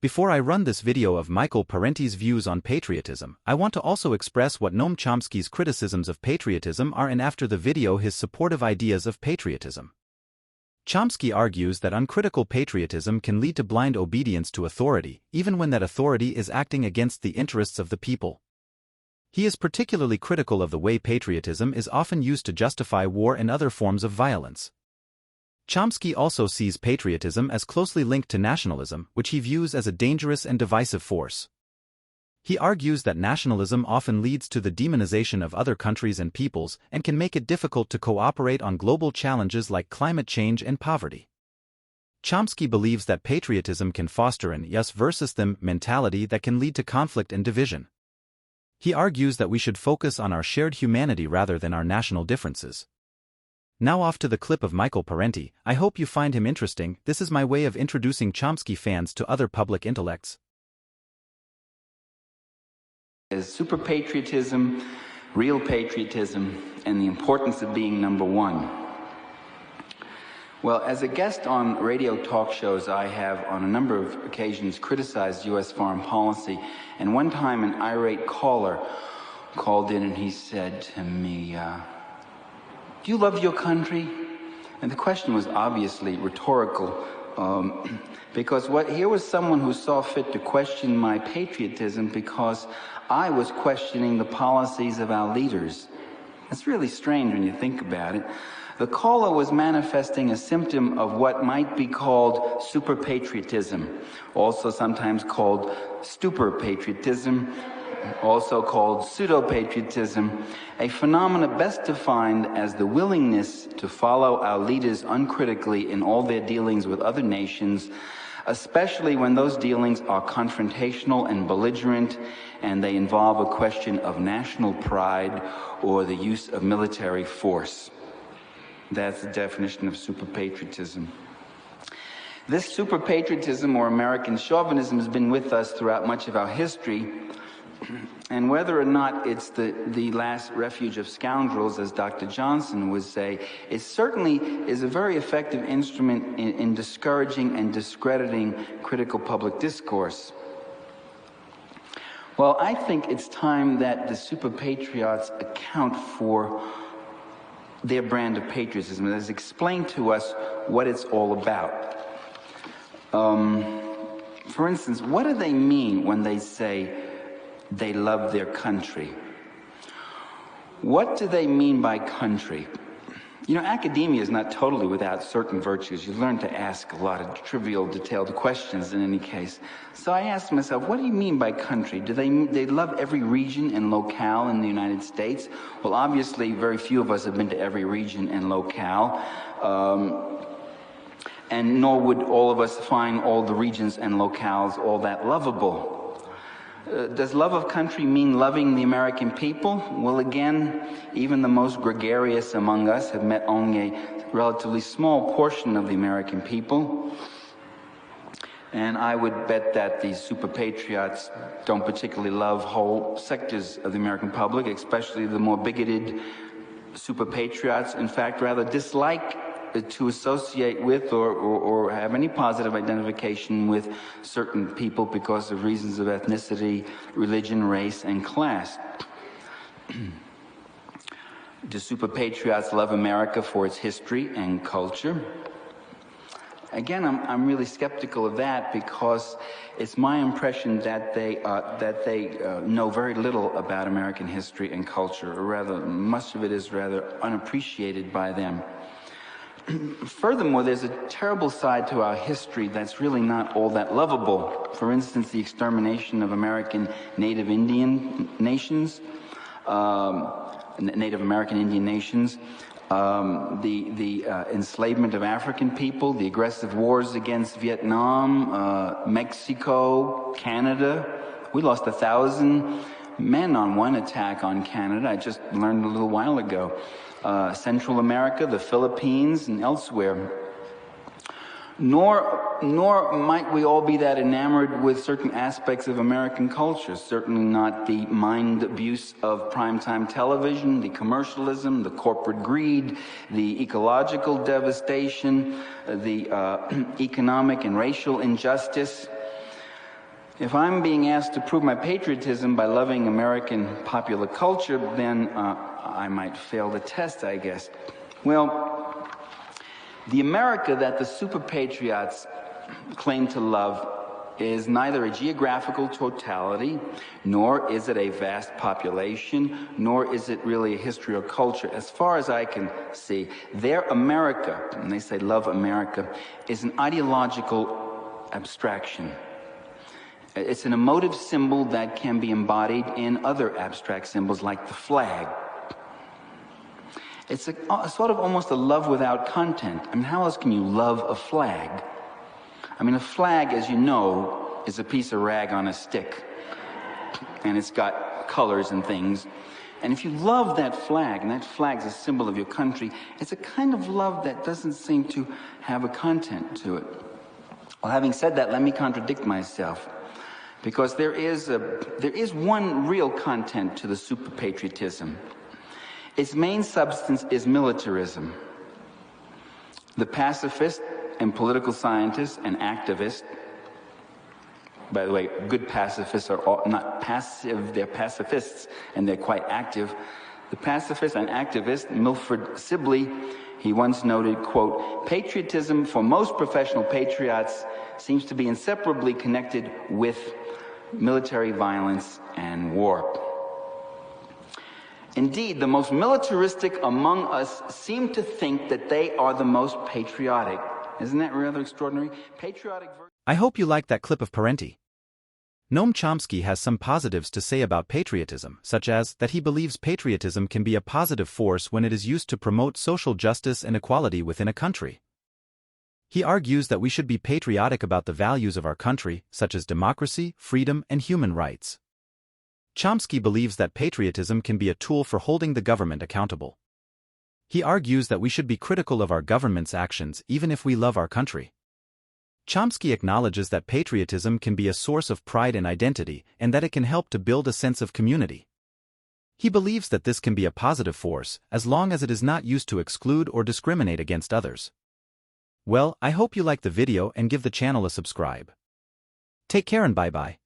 Before I run this video of Michael Parenti's views on patriotism, I want to also express what Noam Chomsky's criticisms of patriotism are and after the video his supportive ideas of patriotism. Chomsky argues that uncritical patriotism can lead to blind obedience to authority, even when that authority is acting against the interests of the people. He is particularly critical of the way patriotism is often used to justify war and other forms of violence. Chomsky also sees patriotism as closely linked to nationalism, which he views as a dangerous and divisive force. He argues that nationalism often leads to the demonization of other countries and peoples and can make it difficult to cooperate on global challenges like climate change and poverty. Chomsky believes that patriotism can foster an us versus them mentality that can lead to conflict and division. He argues that we should focus on our shared humanity rather than our national differences. Now off to the clip of Michael Parenti. I hope you find him interesting. This is my way of introducing Chomsky fans to other public intellects. Is super patriotism, real patriotism, and the importance of being number one. Well, as a guest on radio talk shows, I have on a number of occasions criticized U.S. foreign policy, and one time an irate caller called in and he said to me, do you love your country? And the question was obviously rhetorical, because here was someone who saw fit to question my patriotism because I was questioning the policies of our leaders. It's really strange when you think about it. The caller was manifesting a symptom of what might be called super patriotism, also sometimes called stupor patriotism, also called pseudo-patriotism, a phenomenon best defined as the willingness to follow our leaders uncritically in all their dealings with other nations, especially when those dealings are confrontational and belligerent and they involve a question of national pride or the use of military force. That's the definition of super-patriotism. This super-patriotism or American chauvinism has been with us throughout much of our history. And whether or not it's the last refuge of scoundrels, as Dr. Johnson would say, it certainly is a very effective instrument in discouraging and discrediting critical public discourse. Well, I think it's time that the super patriots account for their brand of patriotism. That is, explain to us what it's all about. For instance, what do they mean when they say they love their country? What do they mean by country? You know, academia is not totally without certain virtues. You learn to ask a lot of trivial, detailed questions in any case. So I asked myself, what do you mean by country? Do they love every region and locale in the United States? Well, obviously, very few of us have been to every region and locale. And nor would all of us find all the regions and locales all that lovable. Does love of country mean loving the American people? Well, again, even the most gregarious among us have met only a relatively small portion of the American people. And I would bet that these super patriots don't particularly love whole sectors of the American public, especially the more bigoted super patriots. In fact, rather dislike to associate with or have any positive identification with certain people because of reasons of ethnicity, religion, race, and class. Do super patriots love America for its history and culture? Again, I'm really skeptical of that because it's my impression that they know very little about American history and culture, or rather, much of it is rather unappreciated by them. Furthermore, there's a terrible side to our history that's really not all that lovable. For instance, the extermination of American Native Indian nations, Native American Indian nations, the enslavement of African people, the aggressive wars against Vietnam, Mexico, Canada. We lost 1,000 men on one attack on Canada. I just learned a little while ago. Central America, the Philippines, and elsewhere. Nor might we all be that enamored with certain aspects of American culture. Certainly not the mind abuse of primetime television, the commercialism, the corporate greed, the ecological devastation, the economic and racial injustice. If I'm being asked to prove my patriotism by loving American popular culture, then I might fail the test, I guess. Well, the America that the super patriots claim to love is neither a geographical totality, nor is it a vast population, nor is it really a history or culture. As far as I can see, their America, and they say love America, is an ideological abstraction. It's an emotive symbol that can be embodied in other abstract symbols like the flag. It's a sort of almost a love without content. I mean, how else can you love a flag? I mean, a flag, as you know, is a piece of rag on a stick. And it's got colors and things. And if you love that flag, and that flag's a symbol of your country, it's a kind of love that doesn't seem to have a content to it. Well, having said that, let me contradict myself. Because there is one real content to the super patriotism. Its main substance is militarism. The pacifist and political scientists and activists, by the way, good pacifists are not passive, they're pacifists, and they're quite active. The pacifist and activist, Milford Sibley, he once noted, quote, "Patriotism for most professional patriots seems to be inseparably connected with military violence and war." Indeed, the most militaristic among us seem to think that they are the most patriotic. Isn't that rather extraordinary? I hope you liked that clip of Parenti. Noam Chomsky has some positives to say about patriotism, such as that he believes patriotism can be a positive force when it is used to promote social justice and equality within a country. He argues that we should be patriotic about the values of our country, such as democracy, freedom, and human rights. Chomsky believes that patriotism can be a tool for holding the government accountable. He argues that we should be critical of our government's actions even if we love our country. Chomsky acknowledges that patriotism can be a source of pride and identity, and that it can help to build a sense of community. He believes that this can be a positive force, as long as it is not used to exclude or discriminate against others. Well, I hope you liked the video and give the channel a subscribe. Take care and bye-bye.